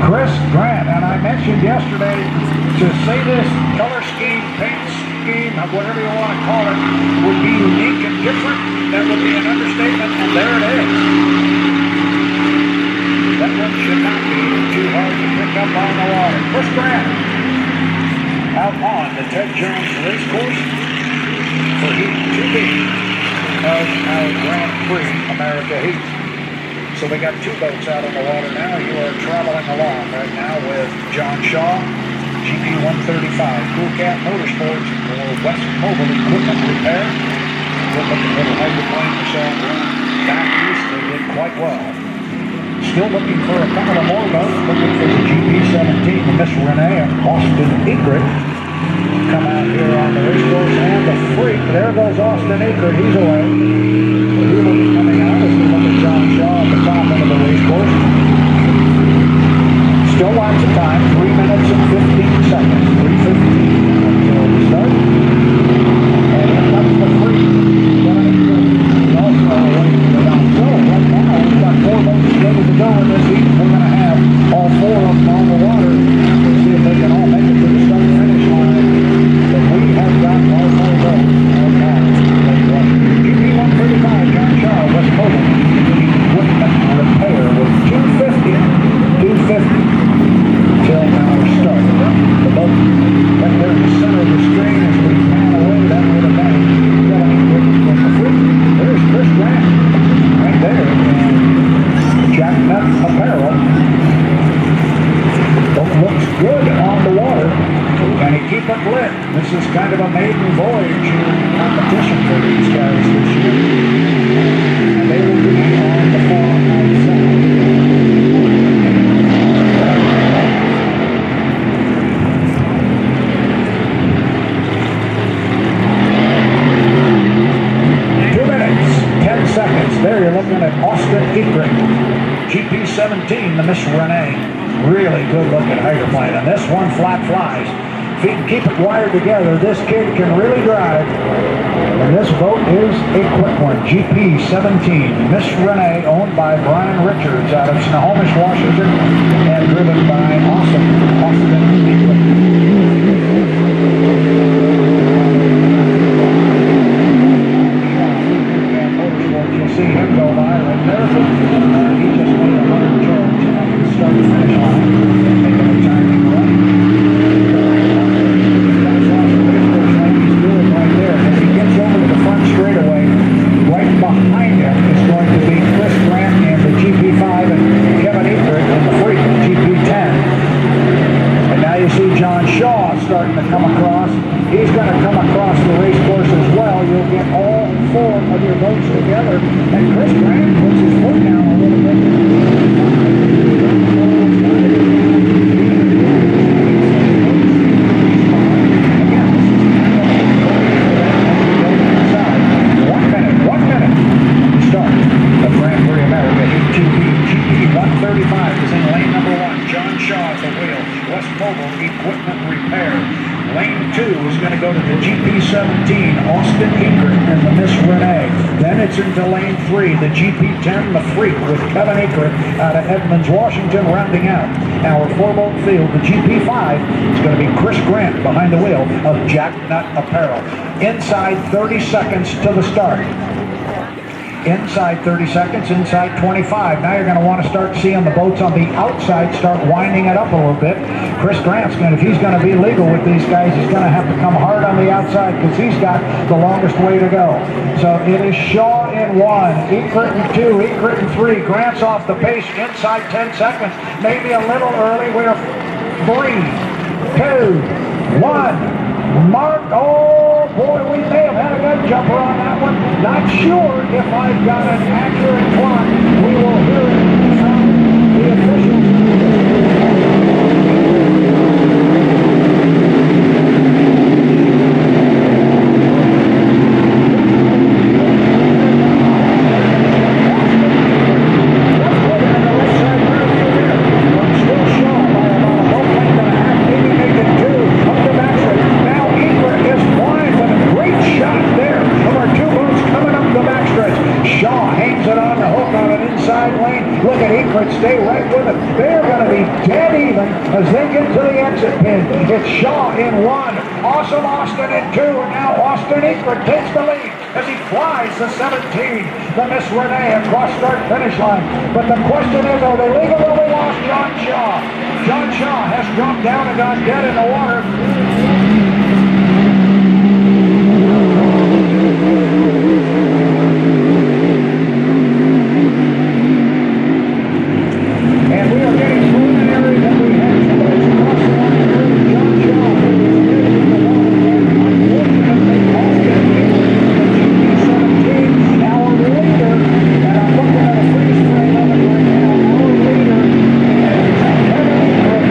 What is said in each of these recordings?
Chris Grant, and I mentioned yesterday to say this color scheme, paint scheme, whatever you want to call it, would be unique and different. That would be an understatement, and there it is. That one should not be too hard to pick up on the water. Chris Grant out on the Ted Jones race course for Heat 2B of our Grand Prix America Heat. So we got two boats out on the water now. You are traveling along right now with John Shaw, GP 135, Cool Cat Motorsports, or West Mobile Equipment Repair. Good looking little hydroplane you saw back east. They did quite well. Still looking for a couple of more boats. Looking for the GP17, the Miss Renee and Austin Egret. Come out here on the race course, and the Freak. There goes Austin Egret. He's away. He will be coming out as we look at John Shaw at the top end of the race course. Still lots of time, 3 minutes and 15 seconds, 3:15 until the start. And here comes the Freak. Also away from the down. So right now we've got 4 boats ready to go in this heat. We're going to have all 4 of them on the water. We'll see if they can all make it to the start-finish line. But we have got all 4 boats on now. GP 135, John Shaw, West Mobile Equipment Repair with 250 till our start. The boat right there in the center of the screen as we pan away. That would have been from the Freak. There's Chris Grant right there. And Jack Nut Apparel. Boat looks good on the water. And he keep it lit. This is kind of a maiden voyage competition for these guys this year. And they will be on the far outside. 2 minutes, 10 seconds. There you're looking at Austin Egret. GP17, the Miss Renee. Really good looking hydroplane. And this one flat flies. If he can keep it wired together, this kid can really drive. And this boat is a quick one. GP17, Miss Renee, owned by Brian Richards out of Snohomish, Washington, and driven by Austin Egret. You'll see him go by right there. He just made 100 yards at the start and finish line. Making a timing run. He's doing right there. As he gets over to the front straightaway, right behind him is going to be Chris Grant and the GP5 and Kevin Egret and the Freak, GP10. And now you see John Shaw starting to come across. He's going to come across the race course as well. You'll get all 4 of your boats together. And Chris Grant puts his foot down a little bit. One minute. Start of Grand Prix America. GP 135 is in lane number 1. John Shaw at the wheel. West Mobile Equipment Repair. Lane 2 is going to go to the GP17, Austin Egret and the Miss Renee. Then it's into lane 3, the GP10, the Freak, with Kevin Egret out of Edmonds, Washington, rounding out our 4-boat field. The GP5 is going to be Chris Grant behind the wheel of Jack Nut Apparel. Inside 30 seconds to the start. Inside 30 seconds, inside 25. Now you're going to want to start seeing the boats on the outside start winding it up a little bit. Chris Grant's going to, if he's going to be legal with these guys, he's going to have to come hard on the outside because he's got the longest way to go. So it is Shaw in 1, Egret in 2, Egret in 3. Grant's off the pace inside 10 seconds. Maybe a little early. We're 3, 2, 1. Mark, oh boy, we may have had a good jumper on that one. Not sure if I've got an accurate clock. We will hear it from the officials. Shaw hangs it on the hook on an inside lane. right with it. They're going to be dead even as they get to the exit pin. It's Shaw in 1, Awesome Austin in 2, and now Austin Eckert takes the lead as he flies the 17, the Miss Renee across start-finish line. But the question is, are they legal or we lost John Shaw? John Shaw has dropped down and got dead in the water. And we are getting preliminary that we have two boats across the line. John Shaw is in the water, and unfortunately, Austin GP17, our leader, and I'm looking at a freeze frame of it right now, our leader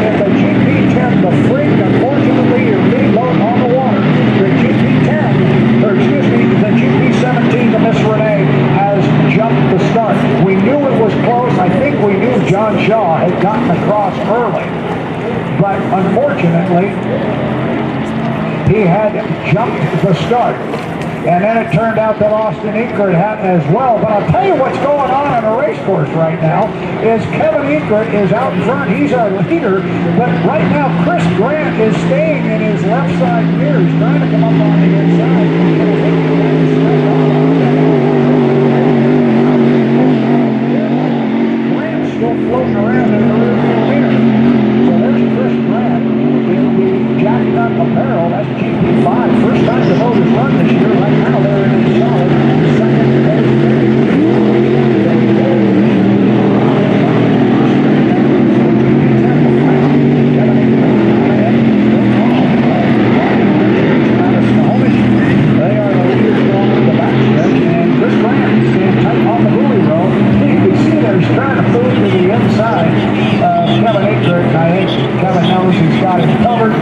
is the GP10, the Freak. Unfortunately, your lead boat on the water, the GP10, or excuse me, the GP17, the Miss Renee, has jumped the start. We knew it was close. I think we knew John Shaw had gotten across early, but unfortunately, he had jumped the start. And then it turned out that Austin Eckert had as well. But I'll tell you what's going on a race course right now is Kevin Eckert is out in front. He's our leader. But right now, Chris Grant is staying in his left side gear. He's trying to come up on the inside. Grant's still floating around in the rearview mirror. So there's Chris Grant in the Jack Nut apparel. That's GP5. First time the boat has run this year. Right now they're in a solid second place. They are the leaders going to the backstretch, and Chris Grant is staying tight on the buoy row. You can see there he's trying to move to the inside of Kevin Eckert. I think Kevin knows he's got him covered.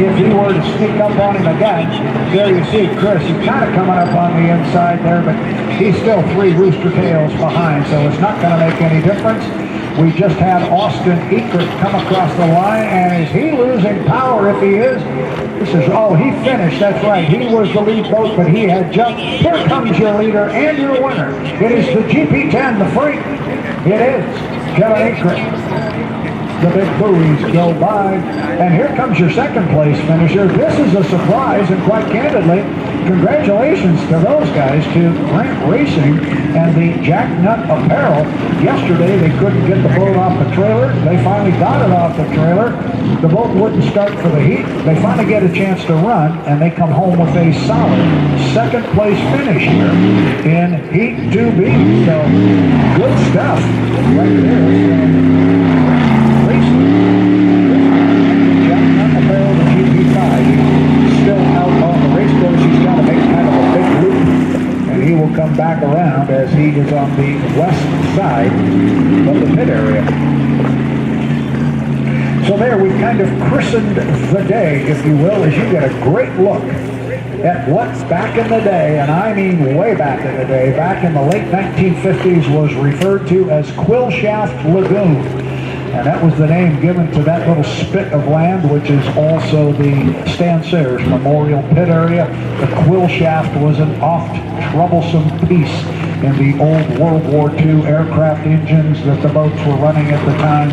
If he were to sneak up on him again, there you see Chris. He's kind of coming up on the inside there, but he's still 3 rooster tails behind, so it's not going to make any difference. We just had Austin Eckert come across the line, and is he losing power? If he is, this is, oh, he finished, that's right. He was the lead boat, but he had jumped. Here comes your leader and your winner. It is the GP10, the Freak. It is Kevin Eckert. The big buoys go by, and here comes your second place finisher. This is a surprise, and quite candidly, congratulations to those guys, to Grant Racing and the Jack Nut apparel. Yesterday they couldn't get the boat off the trailer. They finally got it off the trailer. The boat wouldn't start for the heat. They finally get a chance to run, and they come home with a solid second place finish here in Heat 2B. So good stuff right there. Still out on the race course. He's got to make kind of a big loop, and he will come back around as he is on the west side of the pit area. So there we kind of christened the day, if you will, as you get a great look at what back in the day, and I mean way back in the day, back in the late 1950s, was referred to as Quillshaft Lagoon. And that was the name given to that little spit of land, which is also the Stanceres Memorial Pit area. The Quillshaft was an oft troublesome piece in the old World War II aircraft engines that the boats were running at the time.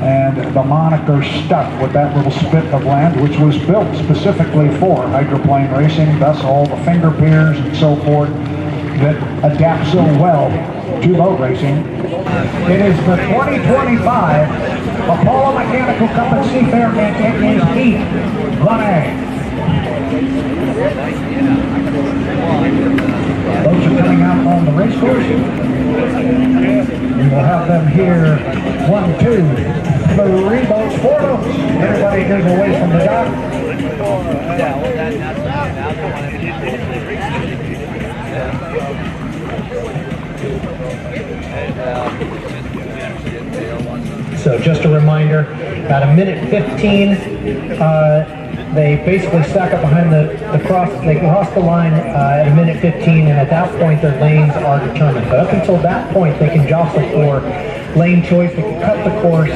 And the moniker stuck with that little spit of land, which was built specifically for hydroplane racing, thus all the finger piers and so forth that adapt so well to boat racing. It is the 2025 Apollo Mechanical Company Seafair, and it is Heat 1A. Boats are coming out on the race course. We will have them here 1, 2, 3 boats, 4 boats. Everybody is away from the dock. So just a reminder, at a minute 15, they basically stack up behind the cross. They cross the line at a minute 15, and at that point their lanes are determined. But up until that point, they can jostle for lane choice. They can cut the course.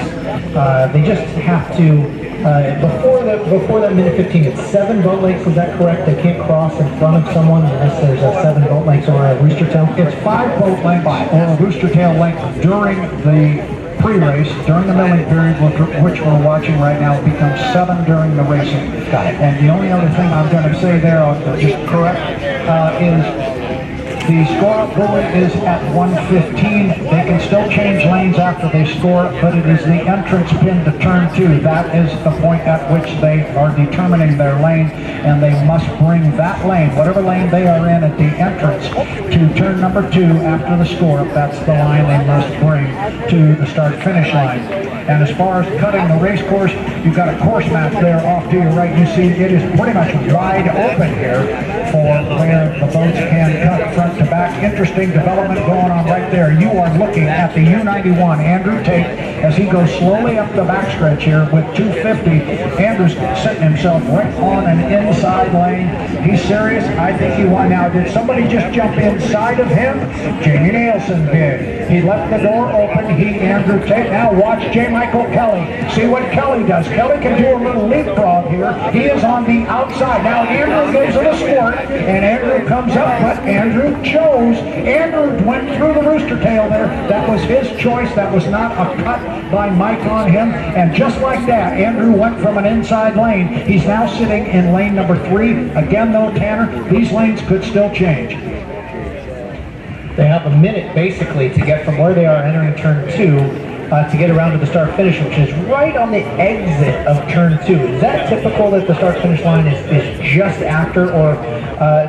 They just have to Before that minute 15, it's 7 boat lengths, is that correct? They can't cross in front of someone unless there's a 7 boat lengths or a rooster tail? It's 5 boat lengths or a rooster tail length during the pre-race, during the milling period, which we're watching right now. It becomes 7 during the racing. Got it. And the only other thing I'm going to say there, I'll just correct, is the score-up buoy is at 115. They can still change lanes after they score, but it is the entrance pin to turn 2. That is the point at which they are determining their lane, and they must bring that lane, whatever lane they are in at the entrance, to turn number 2 after the score-up. That's the line they must bring to the start-finish line. And as far as cutting the race course, you've got a course map there off to your right. You see it is pretty much wide open here for where the boats can cut front to back. Interesting development going on right there. You are looking at the U91, Andrew Tate, as he goes slowly up the backstretch here with 250. Andrew's setting himself right on an inside lane. He's serious. I think he won. Now, did somebody just jump inside of him? Jamie Nielsen did. He left the door open. Andrew Tate. Now watch J. Michael Kelly. See what Kelly does. Kelly can do a little leapfrog here. He is on the outside. Now Andrew gives it a squirt, and Andrew comes up, but Andrew chose. Andrew went through the rooster tail there. That was his choice. That was not a cut by Mike on him. And just like that, Andrew went from an inside lane. He's now sitting in lane number 3. Again, though, Tanner, these lanes could still change. They have a minute, basically, to get from where they are entering turn 2 to get around to the start-finish, which is right on the exit of turn 2. Is that typical that the start-finish line is just after or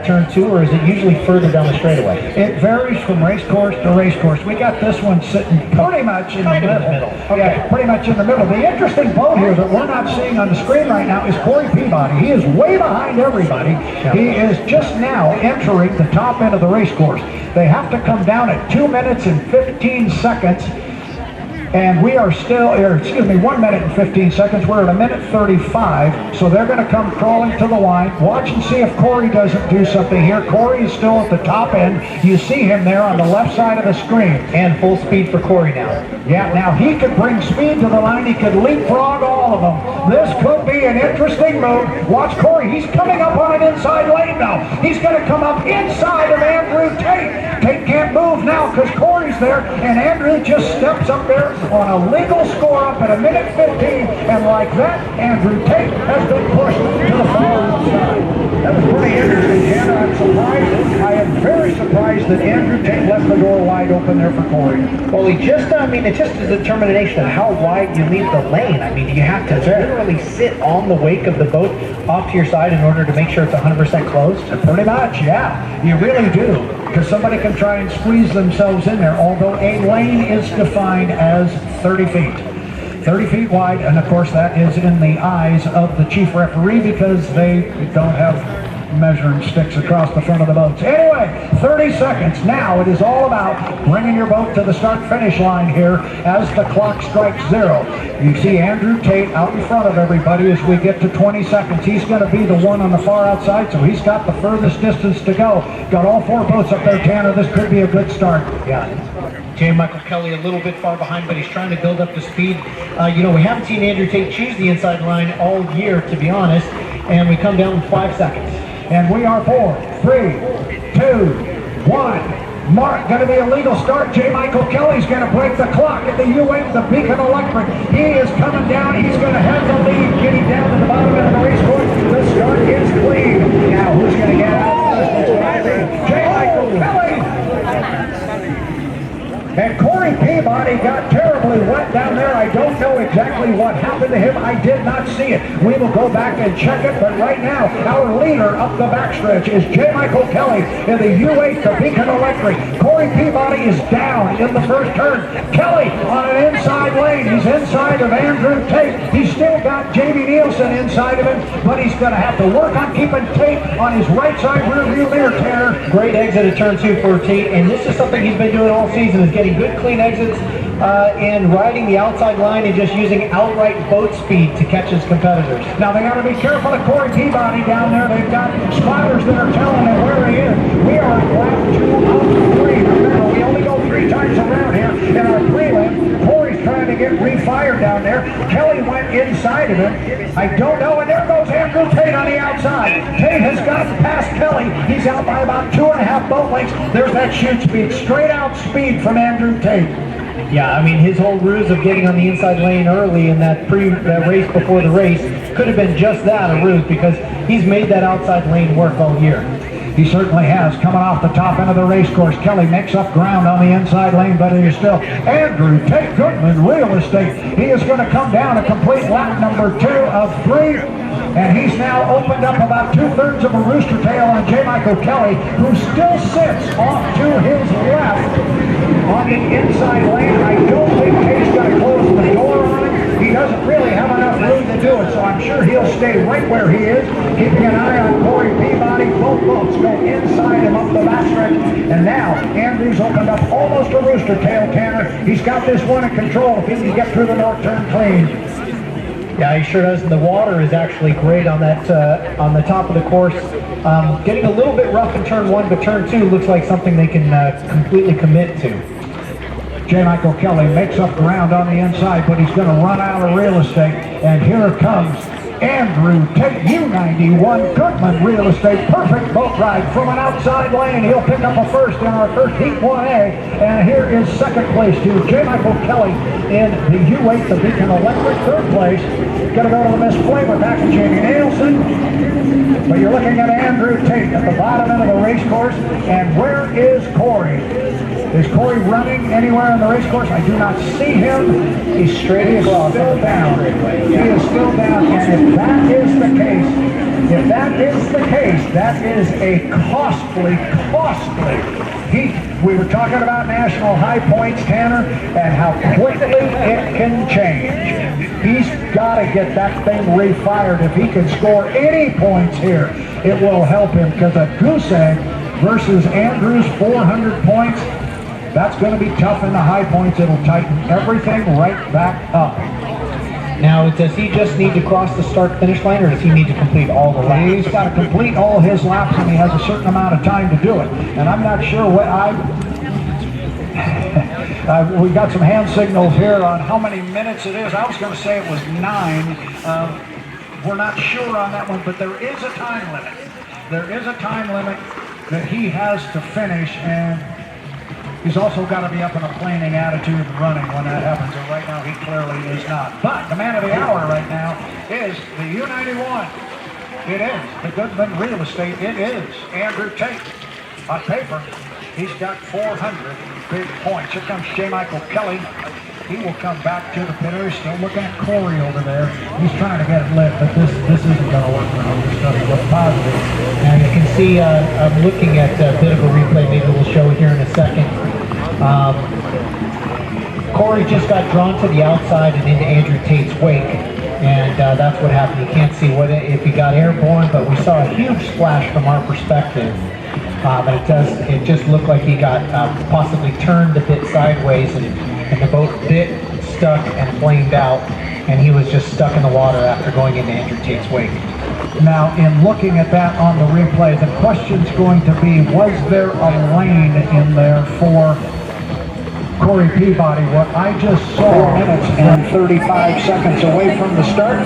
turn 2, or is it usually further down the straightaway? It varies from race course to race course. We got this one sitting pretty much in the middle. Okay. Yeah, pretty much in the middle. The interesting boat here that we're not seeing on the screen right now is Corey Peabody. He is way behind everybody. Yeah. He is just now entering the top end of the race course. They have to come down at 2 minutes and 15 seconds. And we are still, 1 minute and 15 seconds. We're at a minute 35, so they're going to come crawling to the line. Watch and see if Corey doesn't do something here. Corey is still at the top end. You see him there on the left side of the screen. And full speed for Corey now. Yeah, now he could bring speed to the line. He could leapfrog all of them. This could be an interesting move. Watch Corey. He's coming up on an inside lane now. He's going to come up inside of Andrew Tate. Tate can't move now because Corey's there, and Andrew just steps up there on a legal score up at a minute 15, and like that, Andrew Tate has been pushed to the far side. That was pretty interesting, Tanner. I'm surprised. I am very surprised that Andrew Tate left the door wide open there for Corey. Well, it's just a determination of how wide you leave the lane. I mean, you have to literally sit on the wake of the boat off to your side in order to make sure it's 100% closed. Pretty much, yeah. You really do. Because somebody can try and squeeze themselves in there, although a lane is defined as 30 feet. 30 feet wide, and of course that is in the eyes of the chief referee because they don't have measuring sticks across the front of the boats. Anyway, 30 seconds. Now it is all about bringing your boat to the start-finish line here as the clock strikes 0. You see Andrew Tate out in front of everybody as we get to 20 seconds. He's going to be the one on the far outside, so he's got the furthest distance to go. Got all 4 boats up there, Tanner. This could be a good start. Yeah. J. Michael Kelly a little bit far behind, but he's trying to build up the speed. We haven't seen Andrew Tate choose the inside line all year, to be honest, and we come down in 5 seconds. And we are 4, 3, 2, 1. Mark, going to be a legal start. J. Michael Kelly's going to break the clock at the U8, the Beacon Electric. He is coming down. He's going to have the lead, getting down to the bottom end of the race course. The start is clean. Now, who's going to get out first? It's J. Michael Kelly. And Corey Peabody got terribly wet down there. I don't know exactly what happened to him. I did not see it. We will go back and check it. But right now, our leader up the backstretch is J. Michael Kelly in the U8, the Beacon Electric. Corey Peabody is down in the first turn. Kelly on an inside lane. He's inside of Andrew Tate. He's still got Jamie Nielsen inside of him, but he's going to have to work on keeping Tate on his right side rear view mirror, Tanner. Great exit at turn 2 for Tate, and this is something he's been doing all season, is getting good clean exits and riding the outside line and just using outright boat speed to catch his competitors. Now they got to be careful of Corey Peabody down there. They've got spotters that are telling them where he is. We are at lap 2 of 3. Remember, we only go 3 times around here in our prelim. Corey's trying to to get refired down there. Kelly went inside of him. I don't know, and there goes Andrew Tate on the outside. Tate has gotten past Kelly. He's out by about 2.5 boat lengths. There's that chute speed, straight out speed from Andrew Tate. Yeah, I mean, his whole ruse of getting on the inside lane early in that race before the race could have been just that, a ruse, because he's made that outside lane work all year. He certainly has. Coming off the top end of the race course, Kelly makes up ground on the inside lane, but it is still Andrew Tate Goodman Real Estate. He is going to come down a complete lap number 2 of 3. And he's now opened up about 2/3 of a rooster tail on J. Michael Kelly, who still sits off to his left on the inside lane. I don't think Tate's going to close the door on him. He doesn't really have enough room to do it, so I'm sure he'll stay right where he is, keeping an eye on Corey Peabody. Both boats go inside him up the backstretch. And now Andrew's opened up almost a rooster tail, Tanner. He's got this one in control if he can get through the north turn clean. Yeah, he sure does. And the water is actually great on that on the top of the course. Getting a little bit rough in turn 1, but turn 2 looks like something they can completely commit to. J. Michael Kelly makes up ground on the inside, but he's going to run out of real estate. And here comes Andrew Tate, U91 Goodman Real Estate. Perfect boat ride from an outside lane. He'll pick up a first in our first Heat 1A. And here is second place to J. Michael Kelly in the U8, the Beacon Electric. Third place, going to go to the Miss Flavor back to Jamie Nielsen. But you're looking at Andrew Tate at the bottom end of the race course. And where is Corey? Is Corey running anywhere in the race course? I do not see him. He's straight across. He is still down. He is still down. And if that is the case, that is a costly heat. We were talking about national high points, Tanner, and how quickly it can change. He's got to get that thing refired. If he can score any points here, it will help him, because a goose egg versus Andrew's 400 points, that's going to be tough in the high points. It'll tighten everything right back up. Now, does he just need to cross the start-finish line, or does he need to complete all the laps? He's got to complete all his laps, and he has a certain amount of time to do it. And I'm not sure what we've got some hand signals here on how many minutes it is. I was going to say it was 9. We're not sure on that one, but there is a time limit. There is a time limit that he has to finish, and he's also got to be up in a planing attitude running when that happens, and right now he clearly is not. But the man of the hour right now is the U91. It is the Goodman Real Estate. It is Andrew Tate. On paper, he's got 400 big points. Here comes J. Michael Kelly. He will come back to the pit. He's still looking at Corey over there. He's trying to get it lit, but this isn't going to work for him. This doesn't look positive. Now you can see, I'm looking at a bit of a replay, maybe we'll show it here in a second. Corey just got drawn to the outside and into Andrew Tate's wake, and that's what happened. You can't see if he got airborne, but we saw a huge splash from our perspective. But it just looked like he got possibly turned a bit sideways, and the boat bit stuck and flamed out, and he was just stuck in the water after going into Andrew Tate's wake. Now, in looking at that on the replay, the question's going to be, was there a lane in there for Corey Peabody? What I just saw, 4 minutes and 35 seconds away from the start.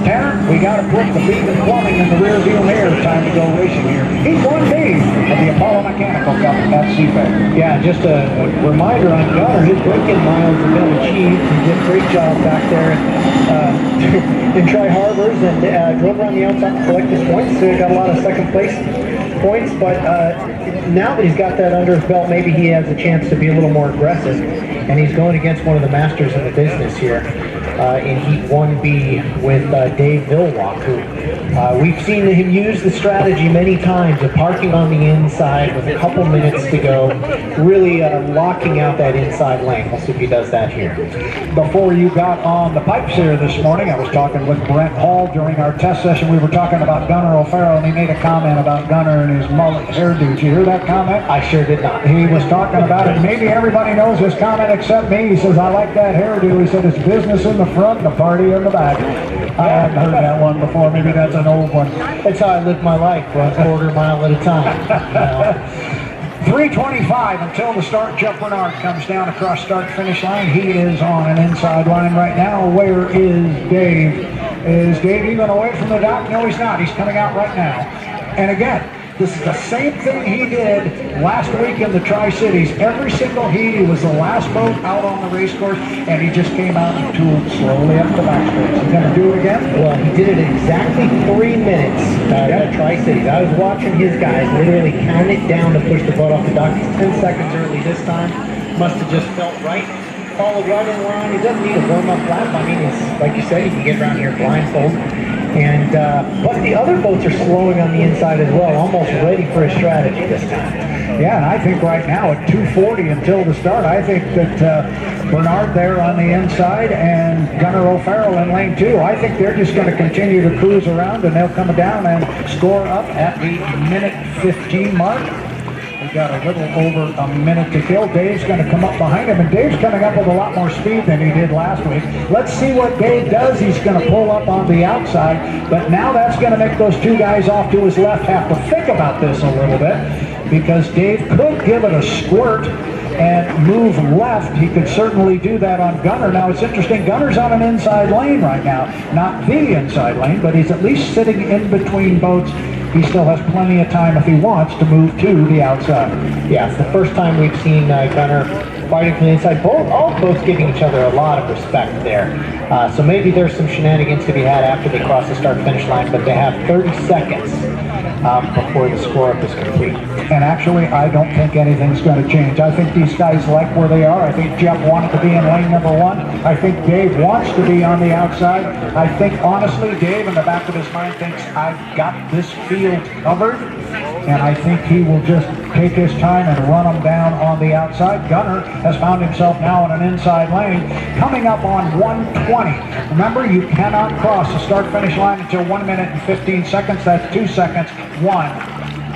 Tanner, we got to put the Beacon Plumbing in the rear view mirror. Time to go racing here. He's 1B at the Apollo Mechanical Cup at Seafair. Yeah, just a reminder on Gunner, his break-in miles have been achieved. He did a great job back there in Tri Harbors, and drove around the outside to collect his points. So he got a lot of second place points, but now that he's got that under his belt, maybe he has a chance to be a little more aggressive, and he's going against one of the masters in the business here in Heat 1B with Dave Vilwalk, who we've seen him use the strategy many times of parking on the inside with a couple minutes to go, really locking out that inside lane. We'll see if he does that here. Before you got on the pipes here this morning, I was talking with Brent Hall during our test session. We were talking about Gunnar O'Farrell, and he made a comment about Gunnar and his mullet hairdo. Did you hear that comment? I sure did not. He was talking about it. Maybe everybody knows his comment except me. He says, I like that hairdo. He said, it's business in the front and the party in the back. I hadn't heard that one before. Maybe that's an old one. That's how I live my life, 1/4 mile at a time. 3:25 until the start. Jeff Bernard comes down across start-finish line. He is on an inside line right now. Where is Dave? Is Dave even away from the dock? No, he's not. He's coming out right now. And again, this is the same thing he did last week in the Tri-Cities. Every single heat, he was the last boat out on the race course, and he just came out and tooled slowly up the backstretch. He's going to do it again? Well, he did it exactly 3 minutes at the Tri-Cities. I was watching his guys literally count it down to push the boat off the dock. He's 10 seconds early this time. Must have just felt right. Followed right in line. He doesn't need a warm-up lap. I mean, it's, like you said, you can get around here blindfolded. And but the other boats are slowing on the inside as well, almost ready for a strategy this time. Yeah, and I think right now at 2:40 until the start, I think that Bernard there on the inside and Gunnar O'Farrell in lane 2, I think they're just going to continue to cruise around, and they'll come down and score up at the minute 15 mark. We've got a little over a minute to kill. Dave's going to come up behind him, and Dave's coming up with a lot more speed than he did last week. Let's see what Dave does. He's going to pull up on the outside, but now that's going to make those two guys off to his left have to think about this a little bit, because Dave could give it a squirt and move left. He could certainly do that on Gunnar. Now it's interesting, Gunnar's on an inside lane right now. Not the inside lane, but he's at least sitting in between boats. He still has plenty of time if he wants to move to the outside. Yeah, it's the first time we've seen Gunnar fighting from the inside. All boats giving each other a lot of respect there. So maybe there's some shenanigans to be had after they cross the start-finish line, but they have 30 seconds before the score-up is complete. And actually, I don't think anything's going to change. I think these guys like where they are. I think Jeff wanted to be in lane number 1. I think Dave wants to be on the outside. I think, honestly, Dave, in the back of his mind, thinks, I've got this field covered. And I think he will just take his time and run them down on the outside. Gunnar has found himself now in an inside lane, coming up on 1:20. Remember, you cannot cross the start-finish line until 1 minute and 15 seconds. That's 2 seconds. 1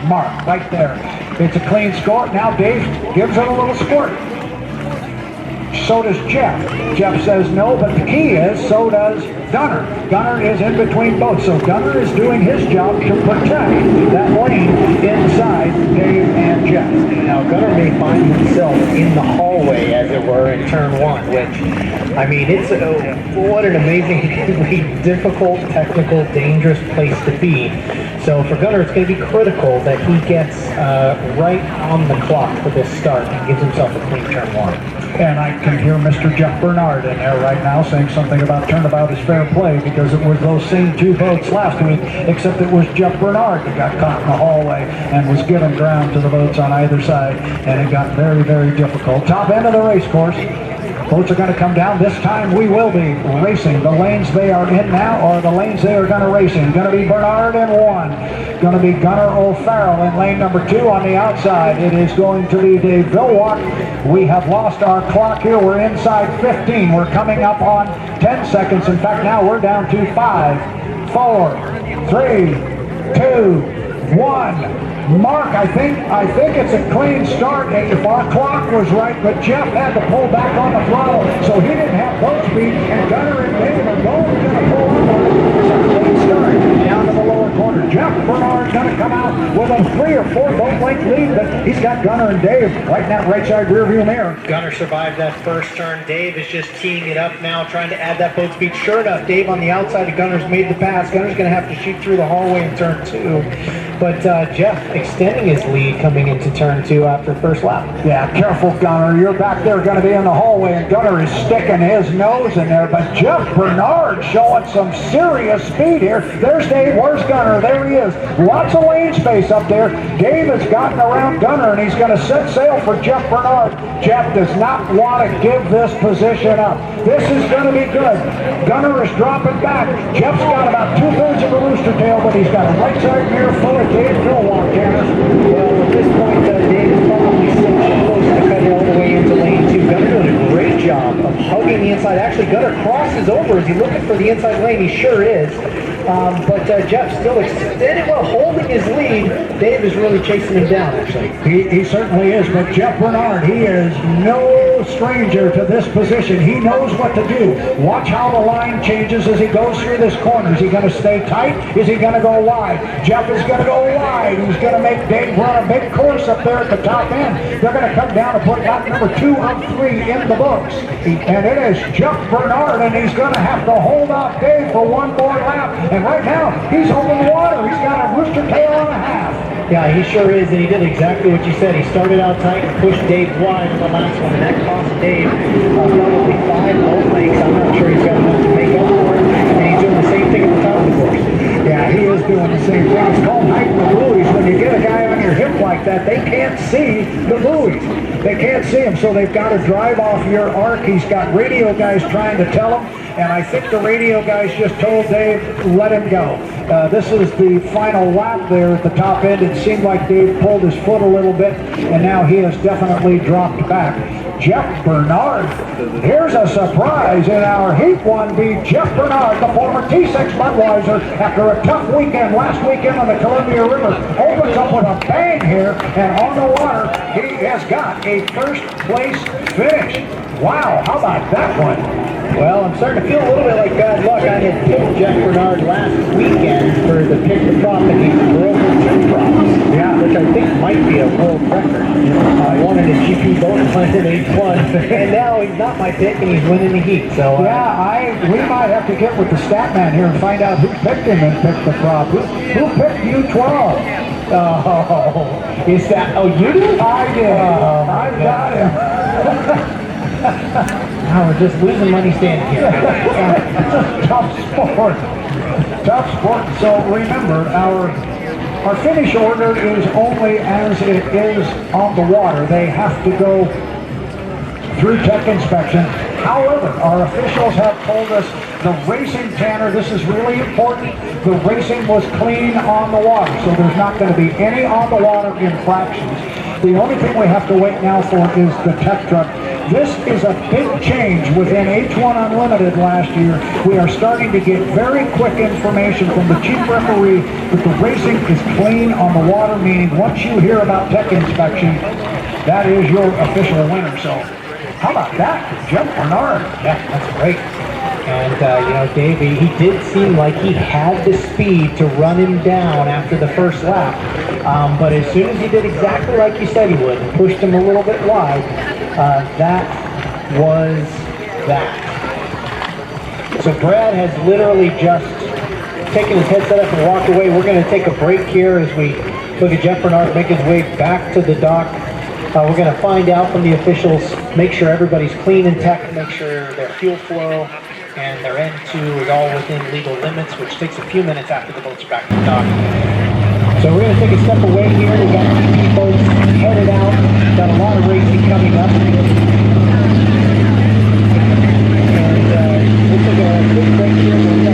mark right there. It's a clean score. Now Dave gives it a little squirt. So does Jeff. Jeff says no, but the key is so does Gunnar. Gunnar is in between boats, so Gunnar is doing his job to protect that lane inside Dave and Jeff. Now Gunnar may find himself in the hallway, as it were, in turn 1, which, I mean, it's what an amazingly difficult, technical, dangerous place to be. So for Gunnar, it's going to be critical that he gets right on the clock for this start and gives himself a clean turn 1. And I can hear Mr. Jeff Bernard in there right now saying something about turnabout is fair play, because it was those same two boats last week, except it was Jeff Bernard that got caught in the hallway and was given ground to the boats on either side, and it got very, very difficult. Top end of the race course. Boats are going to come down. This time we will be racing. The lanes they are in now are the lanes they are going to race in. Going to be Bernard in 1. Going to be Gunnar O'Farrell in lane number 2 on the outside. It is going to be Dave Villwalk. We have lost our clock here. We're inside 15. We're coming up on 10 seconds. In fact, now we're down to 5, 4, 3, 2, 1. Mark, I think it's a clean start, and if our clock was right, but Jeff had to pull back on the throttle, so he didn't have boat speed, and Gunnar and Dave are both going to pull up on it. It's a clean start down to the lower corner. Jeff Bernard's going to come out with a 3 or 4 boat length lead, but he's got Gunnar and Dave right in that right side rear view mirror. Gunnar survived that first turn. Dave is just teeing it up now, trying to add that boat speed. Sure enough, Dave on the outside of Gunnar's made the pass. Gunner's going to have to shoot through the hallway in turn 2. But Jeff extending his lead coming into turn 2 after the first lap. Yeah, careful, Gunnar. You're back there going to be in the hallway, and Gunnar is sticking his nose in there. But Jeff Bernard showing some serious speed here. There's Dave. Where's Gunnar? There he is. Lots of lane space up there. Dave has gotten around Gunnar, and he's going to set sail for Jeff Bernard. Jeff does not want to give this position up. This is going to be good. Gunnar is dropping back. Jeff's got about 2/3 of a rooster tail, but he's got a right side mirror full of Dave Villwalk, Candace. Well, at this point, Dave is probably so close to cutting all the way into lane 2. Gunnar doing a great job of hugging the inside. Actually, Gunnar crosses over. Is he looking for the inside lane? He sure is. But Jeff still extended, well, holding his lead. Dave is really chasing him down, actually. He certainly is, but Jeff Bernard, he is no stranger to this position. He knows what to do. Watch how the line changes as he goes through this corner. Is he going to stay tight? Is he going to go wide? Jeff is going to go wide. He's going to make Dave run a big course up there at the top end. They're going to come down and put lap number 2 of 3 in the books. And it is Jeff Bernard, and he's going to have to hold off Dave for one more lap. And right now, he's over the water. He's got a rooster tail and a half. Yeah, he sure is, and he did exactly what you said. He started out tight and pushed Dave wide in the last one, and that cost Dave probably 5 boat lengths. I'm not sure he's got enough to make up for it, and he's doing the same thing at the top of the course. Yeah, he is doing the same thing. It's called hiding the buoys. When you get a guy on your hip like that, they can't see the buoys. They can't see him, so they've got to drive off your arc. He's got radio guys trying to tell him, and I think the radio guys just told Dave, let him go. This is the final lap there at the top end. It seemed like Dave pulled his foot a little bit, and now he has definitely dropped back. Jeff Bernard, here's a surprise in our Heat 1B. Jeff Bernard, the former T6 Budweiser, after a tough weekend last weekend on the Columbia River, opens up with a bang here, and on the water, he has got a first place finish. Wow, how about that one? Well, I'm starting to feel a little bit like bad luck. I had picked Jeff Bernard last weekend for the pick the prop, and he broke 2 props. Yeah, which I think might be a world record. I wanted a GP boat planted 8-1, and now he's not my pick, and he's winning the heat. So yeah, we might have to get with the stat man here and find out who picked him and picked the prop. Who picked U12? Oh, is that? Oh, you did? I did. I've got him. Now we're just losing money standing here. Tough sport. Tough sport. So remember, our finish order is only as it is on the water. They have to go through tech inspection. However, our officials have told us the racing, Tanner, this is really important, the racing was clean on the water, so there's not going to be any on the water infractions. The only thing we have to wait now for is the tech truck. This is a big change within H1 Unlimited last year. We are starting to get very quick information from the chief referee that the racing is clean on the water, meaning once you hear about tech inspection, that is your official winner. So how about that, Jeff Bernard? Yeah, that's great. And, you know, Dave, he did seem like he had the speed to run him down after the first lap. But as soon as he did exactly like you said he would, and pushed him a little bit wide, that was that. So Brad has literally just taken his headset up and walked away. We're going to take a break here as we look at Jeff Bernard make his way back to the dock. We're going to find out from the officials, make sure everybody's clean and tech, make sure their fuel flow and their N2 is all within legal limits, which takes a few minutes after the boats are back to the dock. So we're going to take a step away here. We've got GP boats headed out. Got a lot of racing coming up. And we'll take a quick break here. We'll get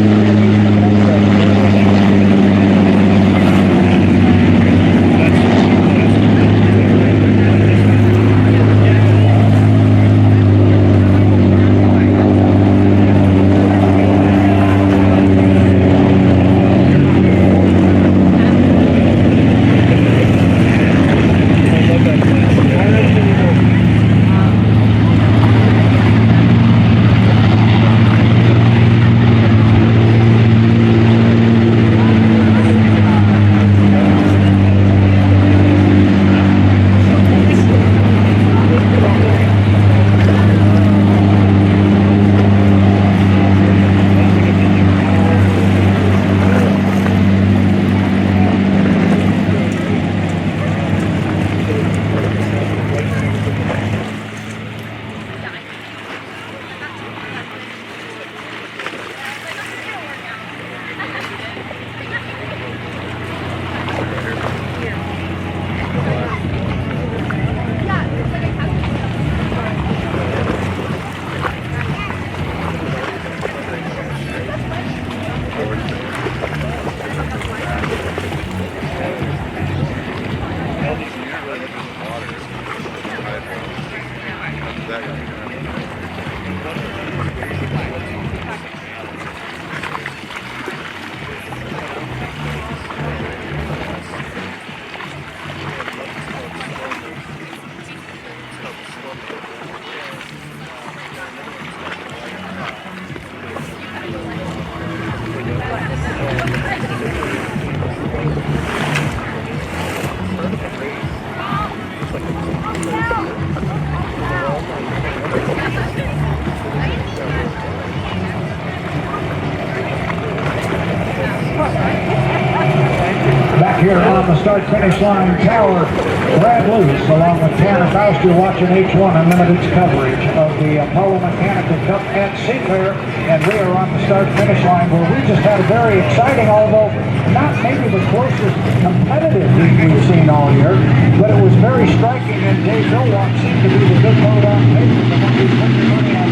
start-finish line tower. Brad Luce, along with Tanner Faust, you're watching H1 Unlimited's coverage of the Apollo Mechanical Cup at Seafair, and we are on the start-finish line where we just had a very exciting, although not maybe the closest competitive heat we've seen all year, but it was very striking, and Dave Millwalk seemed to be the good load on paper, the one who's put your money on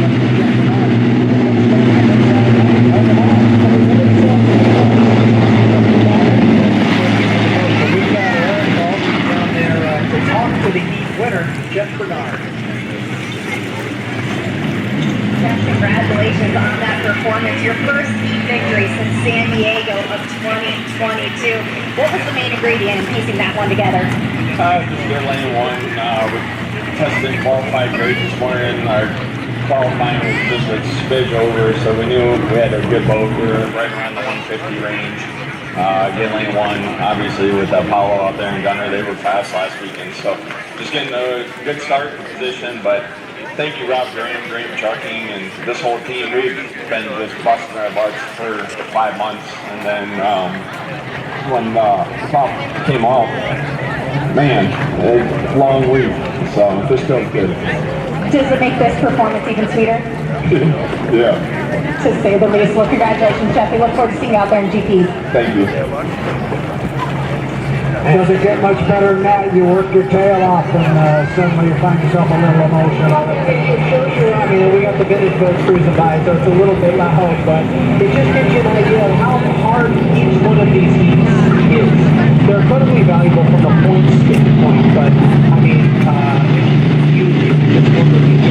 to talk to the heat winner, Jeff Bernard. Jeff, congratulations on that performance. Your first heat victory since San Diego of 2022. What was the main ingredient in piecing that one together? Just get lane one. We tested qualified grade this morning. Our qualifying was just a smidge over, so we knew we had a good boat. We were right around the 150 range. Get lane one, obviously with Apollo out there and Gunner, they were fast last weekend. So just getting a good start position, but thank you, Rob Graham, Trucking, and this whole team. We've been just busting our butts for 5 months, and then when Pop came off, man, a long week, so it just feels good. Does it make this performance even sweeter? Yeah. To say the least. Well, congratulations, Jeff. We look forward to seeing you out there in GPs. Thank you. Does it get much better than that? You work your tail off and suddenly you find yourself a little emotional. It shows you, I mean, we got the vintage boats cruising by, so it's a little bit loud, but it just gives you an idea of how hard each one of these heats is. They're incredibly valuable from a point standpoint, but I mean, usually it's one of these.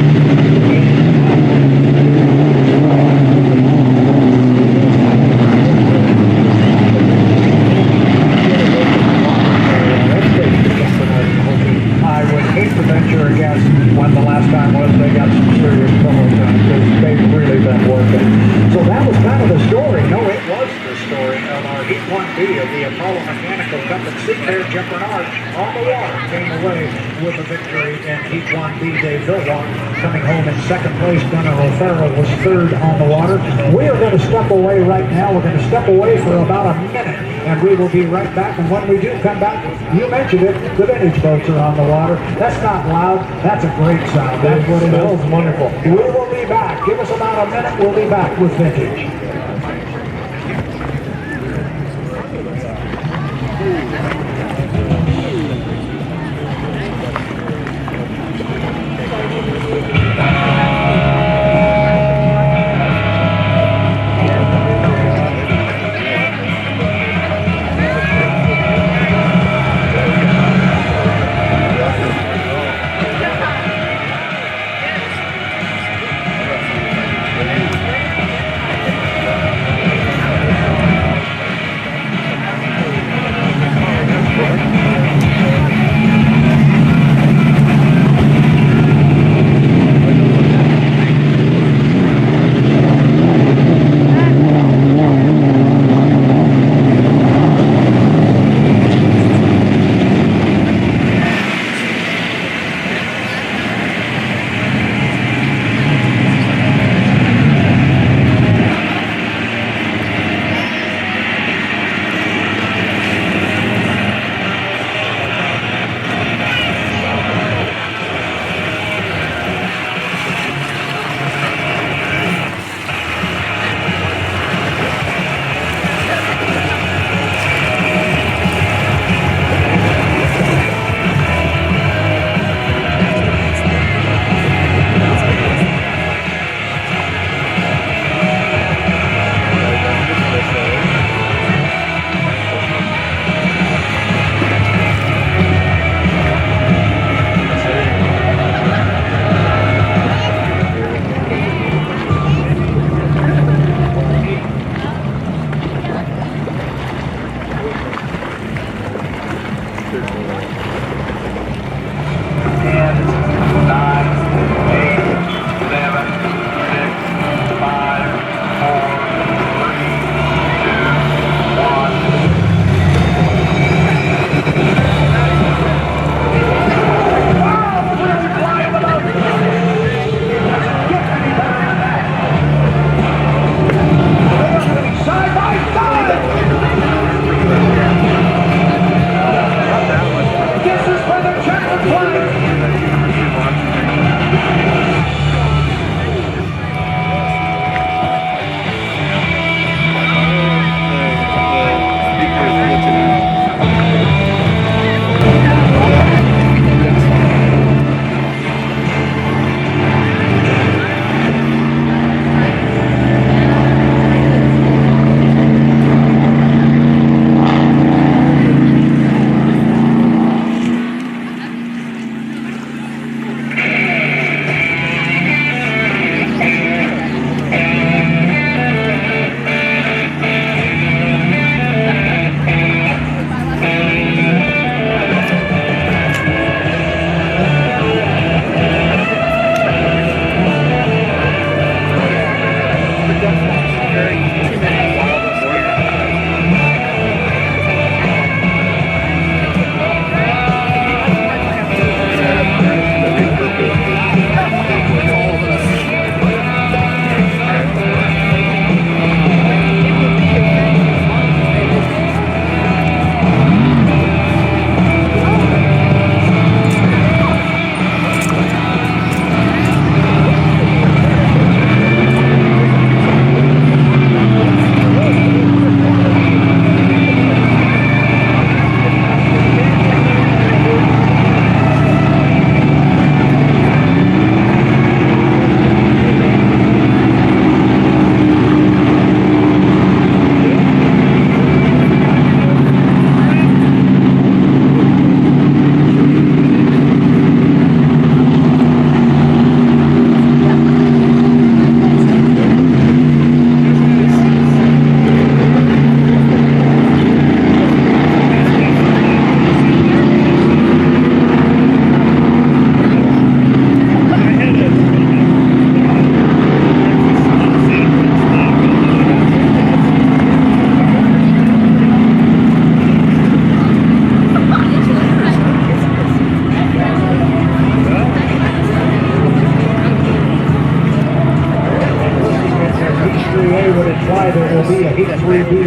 I would hate to venture a guess when the last time was they got some serious trouble because they've really been working. So that was kind of the story. No, it was the story of our Heat 1B of the Apollo Mechanical Cup at Seafair. Jeff Bernard on the water came away with a victory in Heat 1B. Dave Millwalk coming home in second place. Gunnar O'Farrell was third on the water. We are going to step away right now. We're going to step away for about a minute, and we will be right back. And when we do come back, you mentioned it, the vintage boats are on the water. That's not loud. That's a great sound. That's what it is. Wonderful. We will be back. Give us about a minute. We'll be back with vintage.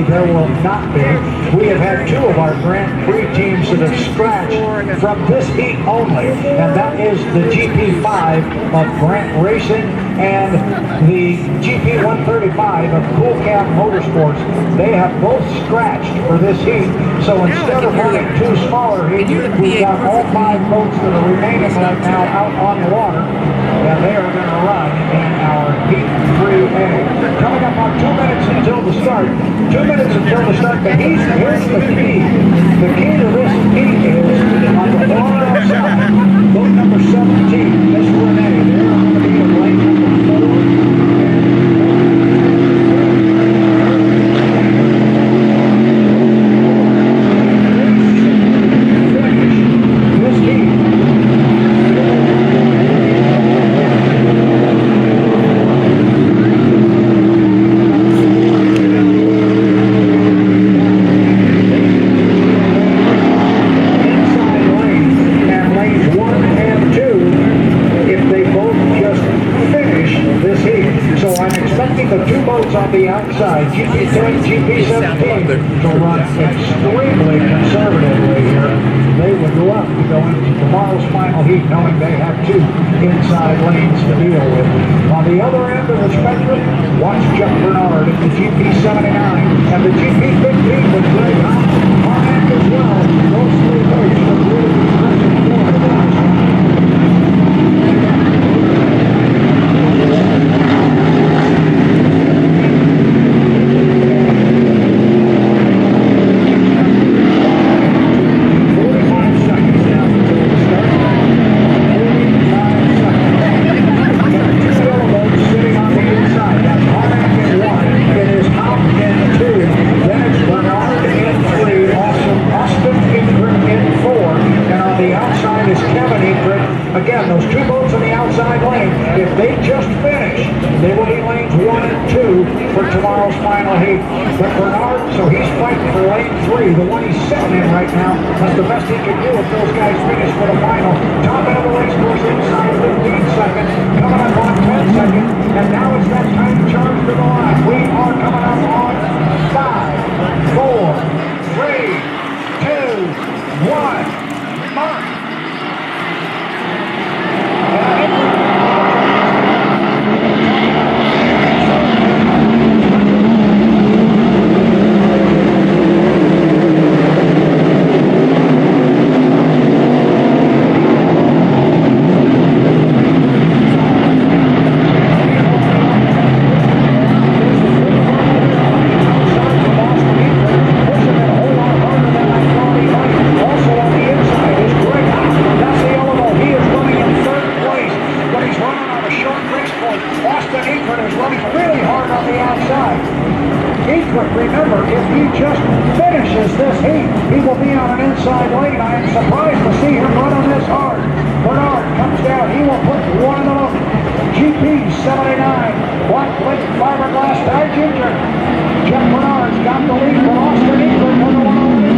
There will not be. We have had two of our Grand Prix teams that have scratched from this heat only, and that is the GP5 of Grant Racing and the GP135 of Cool Cap Motorsports. They have both scratched for this heat, so instead of running two smaller heats, we've got all 5 boats that are remaining right now out on the water, and they are going to run in our Heat 3A. Coming up on 2 minutes until the start. 2 minutes until the start. The heat, here's the key. The key to this heat is on the far outside. Boat number 17, Miss Renee. They're going to be in lane number 4. On the outside, GP10, GP17 to run extremely conservatively here. They would love to go into tomorrow's final heat knowing they have 2 inside lanes to deal with. On the other end of the spectrum, watch Chuck Bernard at the GP79 and the GP15 with Greg Harnack as well. Those 3 boats are really impressive for the outside. Again, those 2 boats on the outside lane, if they just finish, they will be lanes 1 and 2 for tomorrow's final heat. But Bernard, so he's fighting for lane 3, the one he's sitting in right now. That's the best he can do if those guys finish for the final. Top end of the race course inside 15 seconds, coming up on 10 seconds, and now it's that time to charge to the line. We are coming up on 5, 4, 3, 2, 1, mark. Remember, if he just finishes this heat, he will be on an inside lane. I am surprised to see him running this hard. Bernard comes down. He will put one of them. GP79, black plate fiberglass outside junior. Jeff Bernard's got the lead for Austin Eagle. Another one on his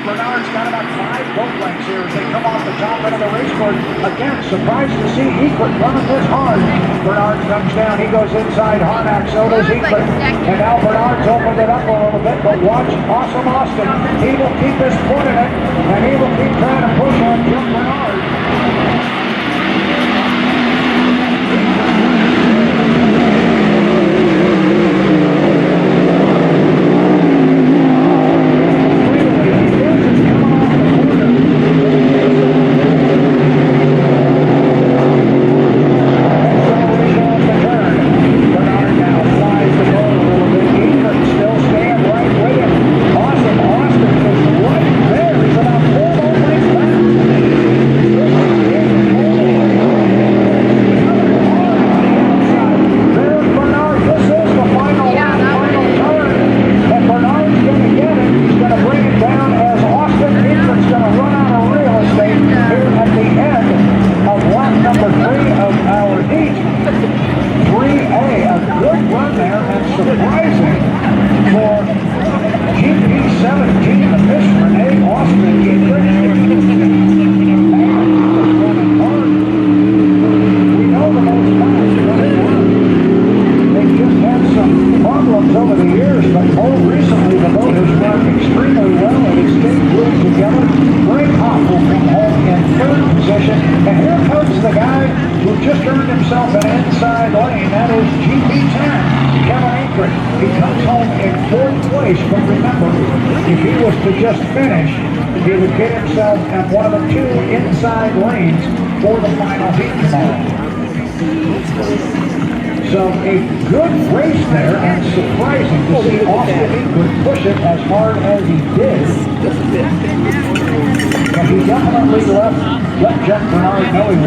Bernard's got about 5 boat lengths here as they come off the top end of the raceboard. Again, surprised to see Equit running this hard. Bernard comes down, he goes inside Harnack, so does Equit. And now Bernard's opened it up a little bit, but watch Awesome Austin. He will keep his foot in it, and he will keep trying to push on Jeff Bernard. Over the years, but more recently the boat has run extremely well. It has stayed glued together. Greg Hoff will come home in 3rd position. And here comes the guy who just earned himself an inside lane. That is GP10, Kevin Akron. He comes home in 4th place, but remember, if he was to just finish, he would get himself at one of the 2 inside lanes for the final heat tomorrow. So a good race there, and surprising to see Austin Eagle push it as hard as he did. And he definitely let Jeff Bernard know he